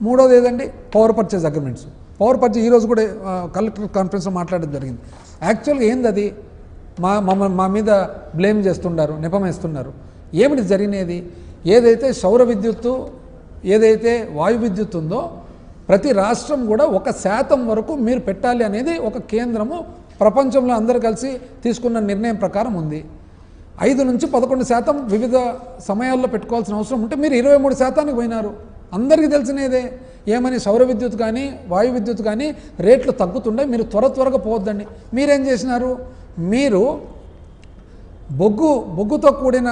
మూడోది ఏదండి, power purchase agreements. Power purchase ఈరోజు కూడా కలెక్టర్ కాన్ఫరెన్స్లో మాట్లాడడం జరిగింది. యాక్చువల్గా ఏంది అది, మా మీద బ్లేమ్ చేస్తున్నారు, నెపమేస్తున్నారు. ఏమిటి జరిగినది? ఏదైతే సౌర విద్యుత్తు, ఏదైతే వాయు విద్యుత్ ఉందో ప్రతి రాష్ట్రం కూడా 1% వరకు మీరు పెట్టాలి అనేది ఒక కేంద్రము ప్రపంచంలో అందరూ కలిసి తీసుకున్న నిర్ణయం ప్రకారం ఉంది. 5 నుంచి 11% వివిధ సమయాల్లో పెట్టుకోవాల్సిన అవసరం ఉంటే మీరు 23%కి పోయినారు. అందరికీ తెలిసినదే. ఏమని, సౌర విద్యుత్ కానీ వాయు విద్యుత్ కానీ రేట్లు తగ్గుతుండే, మీరు త్వరగా పోవద్దండి. మీరేం చేసినారు? మీరు బొగ్గుతో కూడిన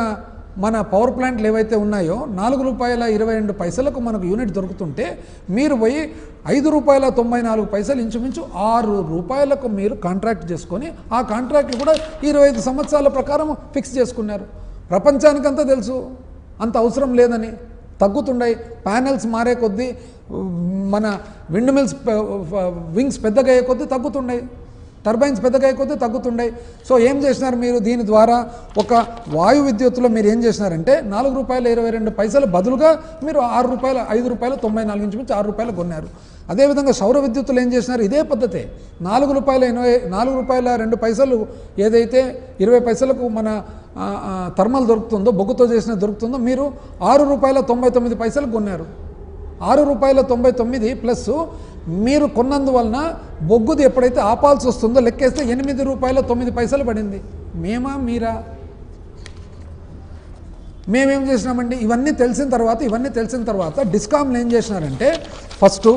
మన పవర్ ప్లాంట్లు ఏవైతే ఉన్నాయో ₹4.22 మనకు యూనిట్ దొరుకుతుంటే మీరు పోయి ₹5.94 ఇంచుమించు ₹6 మీరు కాంట్రాక్ట్ చేసుకొని ఆ కాంట్రాక్ట్లు కూడా 25 సంవత్సరాల ప్రకారం ఫిక్స్ చేసుకున్నారు. ప్రపంచానికంతా తెలుసు అంత అవసరం లేదని. తగ్గుతుండయి. ప్యానెల్స్ మారే కొద్దీ, మన విండ్ మిల్స్ వింగ్స్ పెద్దగా అయ్యే కొద్దీ తగ్గుతుండయి, టర్బైన్స్ పెద్దగా అయ్యే కొద్దీ తగ్గుతుండయి. సో ఏం చేసినారు మీరు? దీని ద్వారా ఒక వాయు విద్యుత్తులో మీరు ఏం చేసినారంటే ₹4.22 బదులుగా మీరు ₹5.94 ఇంచుమించు ₹6 కొన్నారు. అదేవిధంగా సౌర విద్యుత్తులు ఏం చేసినారు? ఇదే పద్ధతే. ₹4.02 ఏదైతే 20 పైసలకు మన థర్మల్ దొరుకుతుందో, బొగ్గుతో చేసిన దొరుకుతుందో, మీరు ₹6.99 కొన్నారు. ₹6.99 ప్లస్ మీరు కొన్నందువలన బొగ్గుది ఎప్పుడైతే ఆపాల్సి వస్తుందో లెక్కేస్తే ₹8.09 పడింది. మీరా? మేమేం చేసినామండి? ఇవన్నీ తెలిసిన తర్వాత డిస్కామ్లు ఏం చేసినారంటే, ఫస్ట్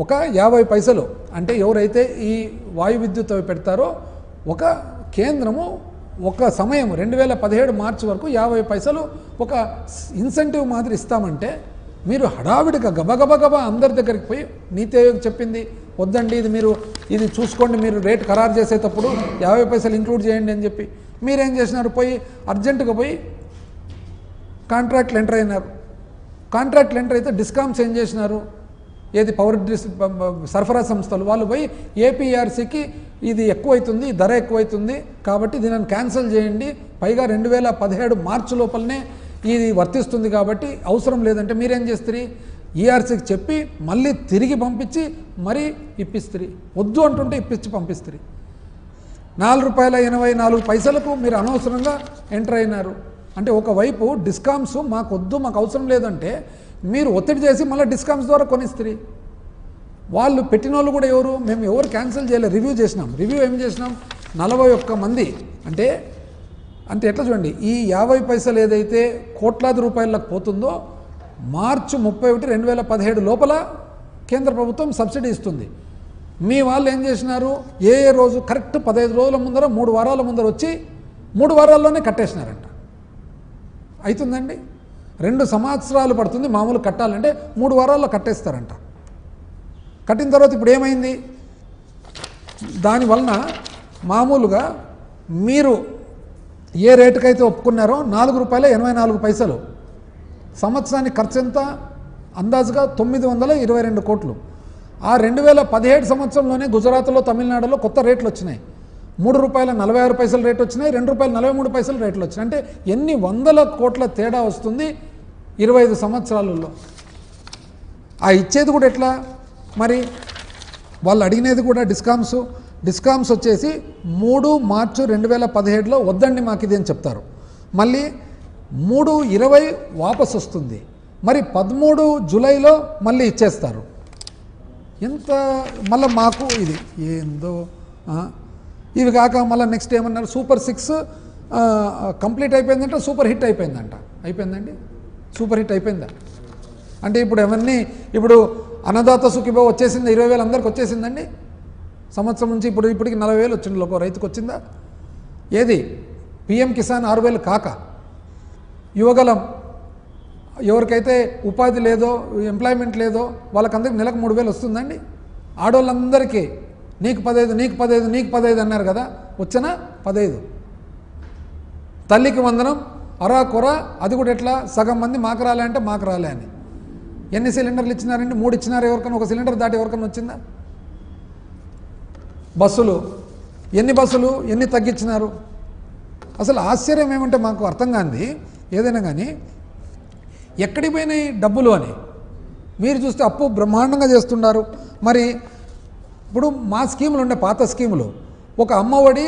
ఒక 50 పైసలు అంటే ఎవరైతే ఈ వాయు విద్యుత్ అవి పెడతారో ఒక కేంద్రము ఒక సమయం 2017 మార్చి వరకు 50 పైసలు ఒక ఇన్సెంటివ్ మాదిరి ఇస్తామంటే మీరు హడావిడిగా గబగబా అందరి దగ్గరికి పోయి నీతి ఆయోగ్ చెప్పింది వద్దండి, ఇది చూసుకోండి, మీరు రేట్ ఖరారు చేసేటప్పుడు 50 పైసలు ఇంక్లూడ్ చేయండి అని చెప్పి మీరేం చేసినారు? పోయి అర్జెంటుగా పోయి కాంట్రాక్ట్లు ఎంటర్ అయినారు. కాంట్రాక్ట్లు ఎంటర్ అయితే డిస్కామ్స్ ఏం చేసినారు? ఏది పవర్ సరఫరా సంస్థలు వాళ్ళు పోయి ఏపీఆర్సీకి ఇది ఎక్కువైతుంది, ధర ఎక్కువైతుంది కాబట్టి దీనిని క్యాన్సిల్ చేయండి, పైగా 2017 మార్చి లోపలనే ఇది వర్తిస్తుంది కాబట్టి అవసరం లేదంటే మీరేం చేస్తారు? ఈఆర్సీకి చెప్పి మళ్ళీ తిరిగి పంపించి మరీ ఇప్పిస్తారు. వద్దు అంటుంటే ఇప్పించి పంపిస్తారు. ₹4.84 మీరు అనవసరంగా ఎంటర్ అయినారు. అంటే ఒకవైపు డిస్కామ్స్ మాకు అవసరం లేదంటే మీరు ఒత్తిడి చేసి మళ్ళీ డిస్కామ్స్ ద్వారా కొనిస్తారు. వాళ్ళు పెట్టిన వాళ్ళు కూడా మేము ఎవరు క్యాన్సిల్ చేయలేదు, రివ్యూ చేసినాం. ఏం చేసినాం? 41 మంది అంటే ఎట్లా చూడండి, ఈ 50 పైసలు ఏదైతే కోట్లాది రూపాయలకు పోతుందో మార్చి 31, 2017 లోపల కేంద్ర ప్రభుత్వం సబ్సిడీ ఇస్తుంది. మీ వాళ్ళు ఏం చేసినారు? ఏ రోజు కరెక్ట్ 15 రోజుల ముందర 3 వారాల ముందర వచ్చి 3 వారాల్లోనే కట్టేసినారంట. అవుతుందండి? 2 సంవత్సరాలు పడుతుంది మామూలు కట్టాలంటే 3 వారాల్లో కట్టేస్తారంట. కట్టిన తర్వాత ఇప్పుడు ఏమైంది? దానివలన మామూలుగా మీరు ఏ రేటుకైతే ఒప్పుకున్నారో ₹4.84 సంవత్సరానికి ఖర్చు ఎంత? అందాజుగా 922 కోట్లు. ఆ 2017 సంవత్సరంలోనే గుజరాత్లో, తమిళనాడులో కొత్త రేట్లు వచ్చినాయి. ₹3.46 రేటు వచ్చినాయి, ₹2.43 రేట్లు వచ్చినాయి. అంటే ఎన్ని వందల కోట్ల తేడా వస్తుంది 25 సంవత్సరాలలో. ఆ ఇచ్చేది కూడా ఎట్లా మరి? వాళ్ళు అడిగినది కూడా డిస్కామ్స్ వచ్చేసి 3 మార్చి 2017లో వద్దండి మాకు ఇది అని చెప్తారు. మళ్ళీ 3/20 వాపసు వస్తుంది. మరి 13 జూలైలో మళ్ళీ ఇచ్చేస్తారు. ఎంత మళ్ళీ మాకు ఇది ఏందో. ఇవి కాక మళ్ళీ నెక్స్ట్ ఏమన్నారు? సూపర్ 6 కంప్లీట్ అయిపోయిందంట, సూపర్ హిట్ అయిపోయిందంట. అయిపోయిందండి? సూపర్ హిట్ అయిపోయిందా? అంటే ఇప్పుడు అన్నదాత సుఖీభావ వచ్చేసింది, 20,000 అందరికి వచ్చేసిందండి. సంవత్సరం నుంచి ఇప్పటికి 40,000 వచ్చింది ఒక రైతుకు వచ్చిందా? ఏది పిఎం కిసాన్ 6,000 కాక యువగలం ఎవరికైతే ఉపాధి లేదో, ఎంప్లాయ్మెంట్ లేదో వాళ్ళకందరికి నెలకు 3,000 వస్తుందండి. ఆడవాళ్ళందరికీ నీకు 15 అన్నారు కదా, వచ్చినా 15. తల్లికి వందనం అరాకొర, అది కూడా ఎట్లా? సగం మంది మాకు రాలే అంటే మాకు రాలే అని. ఎన్ని సిలిండర్లు ఇచ్చినారండి? 3 ఇచ్చినారు. ఎవరికైనా ఒక సిలిండర్ దాటి ఎవరికైనా వచ్చిందా? బస్సులు ఎన్ని తగ్గించినారు? అసలు ఆశ్చర్యం ఏమంటే మాకు అర్థం కాంది ఏదైనా కానీ ఎక్కడికి పోయినాయి డబ్బులు అని. మీరు చూస్తే అప్పు బ్రహ్మాండంగా చేస్తున్నారు. మరి ఇప్పుడు మా స్కీములు ఉండే పాత స్కీములు, ఒక అమ్మఒడి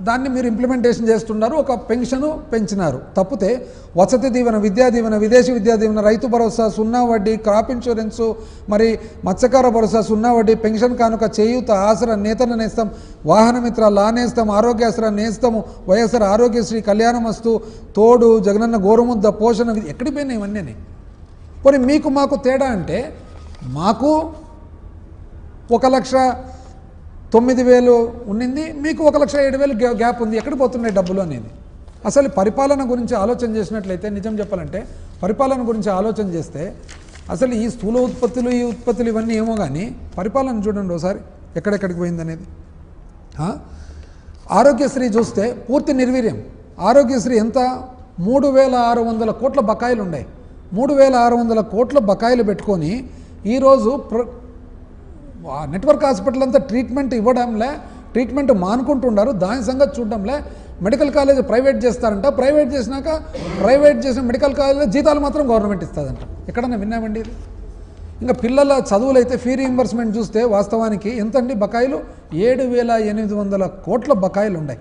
దాన్ని మీరు ఇంప్లిమెంటేషన్ చేస్తున్నారు, ఒక పెన్షను పెంచినారు తప్పితే వసతి దీవెన, విద్యా దీవెన, విదేశీ విద్యా దీవెన, రైతు భరోసా, సున్నా వడ్డీ, క్రాప్ ఇన్సూరెన్సు, మరి మత్స్యకార భరోసా, సున్నా వడ్డీ, పెన్షన్ కానుక, చేయూత, ఆసరా, నేతన నేస్తం, వాహనమిత్ర, లా నేస్తం, ఆరోగ్యాసరా నేస్తము, వైఎస్ఆర్ ఆరోగ్యశ్రీ, కళ్యాణమస్తు, తోడు, జగనన్న గోరుముద్ద, పోషణ, ఎక్కడికి పోయినాయి ఇవన్నీ? పోనీ మీకు మాకు తేడా అంటే, మాకు 1,09,000 ఉండింది, మీకు 1,07,000 గ్యాప్ ఉంది. ఎక్కడ పోతున్నాయి డబ్బులు అనేది? అసలు పరిపాలన గురించి ఆలోచన చేసినట్లయితే, నిజం చెప్పాలంటే పరిపాలన గురించి ఆలోచన చేస్తే అసలు ఈ స్థూల ఉత్పత్తులు, ఈ ఉత్పత్తులు ఇవన్నీ ఏమో కానీ పరిపాలన చూడండి ఒకసారి ఎక్కడెక్కడికి పోయిందనేది. ఆరోగ్యశ్రీ చూస్తే పూర్తి నిర్వీర్యం. ఆరోగ్యశ్రీ ఎంత? 3,600 కోట్ల బకాయిలు ఉన్నాయి. 3,600 కోట్ల బకాయిలు పెట్టుకొని ఈరోజు నెట్వర్క్ హాస్పిటల్ అంతా ట్రీట్మెంట్ ఇవ్వడంలే, ట్రీట్మెంట్ మానుకుంటున్నారు, దాని సంగతి చూడడంలే. మెడికల్ కాలేజ్ ప్రైవేట్ చేస్తారంట, ప్రైవేట్ చేసినాక ప్రైవేట్ చేసిన మెడికల్ కాలేజ్ జీతాలు మాత్రం గవర్నమెంట్ ఇస్తుందంట. ఎక్కడన్నా విన్నామండి ఇది? ఇంకా పిల్లల చదువులు అయితే ఫీ రీయింబర్స్మెంట్ చూస్తే వాస్తవానికి ఎంతండి బకాయిలు? 7,800 కోట్ల బకాయిలు ఉన్నాయి.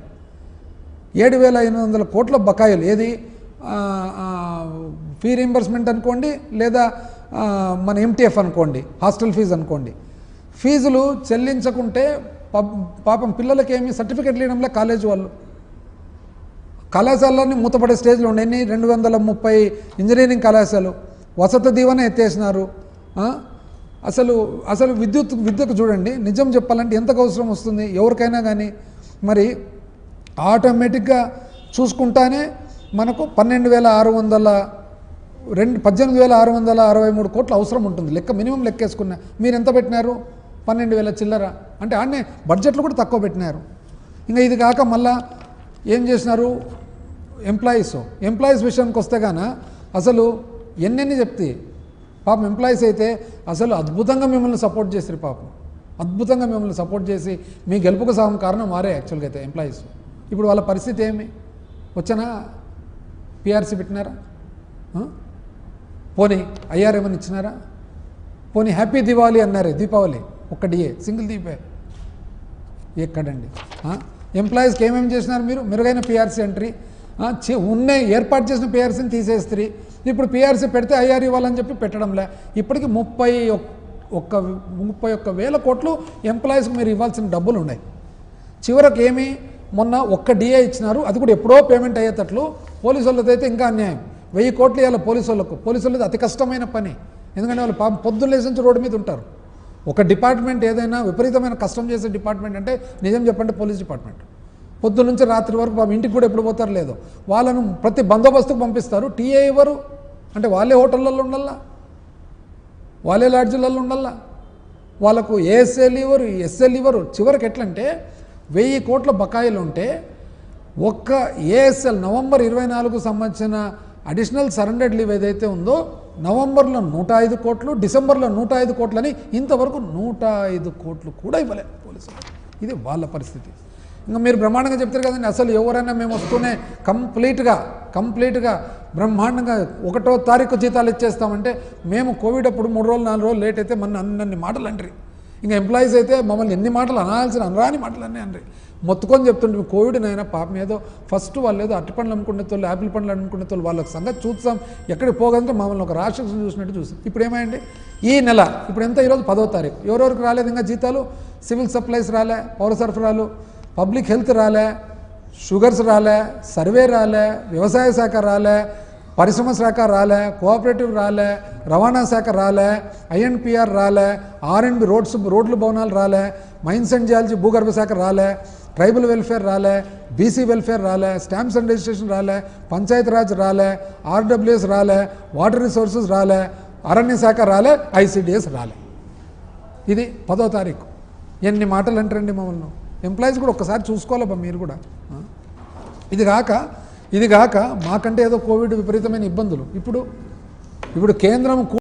7,800 కోట్ల బకాయిలు. ఏది ఫీ రీయింబర్స్మెంట్ అనుకోండి, లేదా మన ఎంటీఎఫ్ అనుకోండి, హాస్టల్ ఫీజు అనుకోండి. ఫీజులు చెల్లించకుంటే పాపం పిల్లలకేమి సర్టిఫికెట్లు ఇవ్వడంలో కాలేజీ వాళ్ళు, కళాశాలన్నీ మూతపడే స్టేజ్లో ఉండే. 230 ఇంజనీరింగ్ కళాశాలలు, వసతి దీవెన ఎత్తేసినారు. అసలు విద్యకు చూడండి, నిజం చెప్పాలంటే ఎంతకు అవసరం వస్తుంది ఎవరికైనా కానీ. మరి ఆటోమేటిక్గా చూసుకుంటానే మనకు 18,663 కోట్లు అవసరం ఉంటుంది. లెక్క మినిమం లెక్కేసుకున్నా. మీరు ఎంత పెట్టినారు? 12,000 చిల్లర. అంటే ఆడనే బడ్జెట్లు కూడా తక్కువ పెట్టినారు. ఇంకా ఇది కాక మళ్ళా ఏం చేసినారు? ఎంప్లాయీస్ విషయానికి వస్తే గాన అసలు ఎన్నెన్ని చెప్తే పాపం ఎంప్లాయీస్ అయితే అసలు అద్భుతంగా మిమ్మల్ని సపోర్ట్ చేసారు. పాపం అద్భుతంగా మిమ్మల్ని సపోర్ట్ చేసి మీ గెలుపుకు సగం కారణం వారే యాక్చువల్గా అయితే ఎంప్లాయీస్. ఇప్పుడు వాళ్ళ పరిస్థితి ఏమి? వచ్చానా పిఆర్సీ పెట్టినారా? పోనీ ఐఆర్ ఏమని ఇచ్చినారా? పోనీ హ్యాపీ దివాళీ అన్నారే, దీపావళి ఒక్క డిఏ, సింగిల్ దీపే ఎక్కడండి? ఎంప్లాయీస్కి ఏమేమి చేసినారు మీరు? మెరుగైన పిఆర్సీ ఎంట్రీ, ఉన్నాయి ఏర్పాటు చేసిన పిఆర్సీని తీసేస్తారు. ఇప్పుడు పిఆర్సీ పెడితే ఐఆర్ ఇవ్వాలని చెప్పి పెట్టడంలే. ఇప్పటికి 31,000 కోట్లు ఎంప్లాయీస్కి మీరు ఇవ్వాల్సిన డబ్బులు ఉన్నాయి. చివరకు ఏమి? మొన్న ఒక్క డిఏ ఇచ్చినారు, అది కూడా ఎప్పుడో పేమెంట్ అయ్యేటట్లు. పోలీసు వాళ్ళతో అయితే ఇంకా అన్యాయం. 1000 కోట్లు ఇవ్వాలి పోలీసు వాళ్ళకు. పోలీసు వాళ్ళది అతి కష్టమైన పని, ఎందుకంటే వాళ్ళు పాపం పొద్దున్న లేచి నుంచి రోడ్డు మీద ఉంటారు. ఒక డిపార్ట్మెంట్ ఏదైనా విపరీతమైన కష్టం చేసే డిపార్ట్మెంట్ అంటే నిజం చెప్పండి పోలీస్ డిపార్ట్మెంట్. పొద్దున్న నుంచి రాత్రి వరకు పాపం ఇంటికి కూడా ఎప్పుడు పోతారు లేదో. వాళ్ళను ప్రతి బందోబస్తుకు పంపిస్తారు. టీఏ ఇవ్వరు అంటే వాళ్ళే హోటళ్ళల్లో ఉండాలా, వాళ్ళే లాడ్జీలలో ఉండాలా, వాళ్ళకు ఏఎస్ఎల్ ఇవ్వరు, ఎస్ఎల్ ఇవ్వరు. చివరికి ఎట్లంటే 1000 కోట్ల బకాయిలు ఉంటే ఒక్క ఏఎస్ఎల్ నవంబర్ 24 సంబంధించిన అడిషనల్ సరెండర్డ్ లీవ్ ఏదైతే ఉందో నవంబర్లో 105 కోట్లు, డిసెంబర్లో 105 కోట్లని ఇంతవరకు 105 కోట్లు కూడా ఇవ్వలేదు పోలీసులు. ఇది వాళ్ళ పరిస్థితి. ఇంకా మీరు బ్రహ్మాండంగా చెప్తారు కదండి, అసలు ఎవరైనా మేము వస్తూనే కంప్లీట్గా బ్రహ్మాండంగా 1వ తారీఖు జీతాలు ఇచ్చేస్తామంటే, మేము కోవిడ్ అప్పుడు 3 రోజులు 4 రోజులు లేట్ అయితే మన అన్ని మాటలు అంటారు. ఇంకా ఎంప్లాయీస్ అయితే మమ్మల్ని ఎన్ని మాటలు అనరాని మాటలు అన్నీ అంటారు. మొత్తుకొని చెప్తుంటే కోవిడ్ నైనా పాపం ఏదో ఫస్ట్ వాళ్ళు ఏదో అరటి పండ్లు అమ్ముకునే వాళ్ళు, యాపిల్ పండ్లు అమ్ముకునే వాళ్ళు, వాళ్ళకి సంగతి చూస్తాం ఎక్కడికి పోగలంటే మమ్మల్ని ఒక రాక్షసులు చూసినట్టు చూస్తాం. ఇప్పుడు ఏమైంది? ఈ నెల ఇప్పుడు ఎంత? ఈరోజు 10వ తారీఖు. ఎవరెవరికి రాలేదు ఇంకా జీతాలు? సివిల్ సప్లైస్ రాలే, పౌర సరఫరాలు, పబ్లిక్ హెల్త్ రాలే, షుగర్స్ రాలే, సర్వే రాలే, వ్యవసాయ శాఖ రాలే, పరిశ్రమ శాఖ రాలే, కోఆపరేటివ్ రాలే, రవాణా శాఖ రాలే, ఐఎన్పిఆర్ రాలే, ఆర్ఎండ్బి రోడ్లు భవనాలు రాలే, మైన్స్ అండ్ జియాలజీ భూగర్భ శాఖ రాలే, ట్రైబల్ వెల్ఫేర్ రాలే, బీసీ వెల్ఫేర్ రాలే, స్టాంప్స్ అండ్ రిజిస్ట్రేషన్ రాలే, పంచాయత్ రాజ్ రాలే, ఆర్డబ్ల్యూఎస్ రాలే, వాటర్ రిసోర్సెస్ రాలే, అరణ్య శాఖ రాలే, ఐసిడిఎస్ రాలే. ఇది 10వ తారీఖు. ఎన్ని మాటలు అంటారండి మమ్మల్ని. ఎంప్లాయీస్ కూడా ఒక్కసారి చూసుకోవాలబ్బా మీరు కూడా. ఇది కాక మాకంటే ఏదో కోవిడ్ విపరీతమైన ఇబ్బందులు. ఇప్పుడు కేంద్రం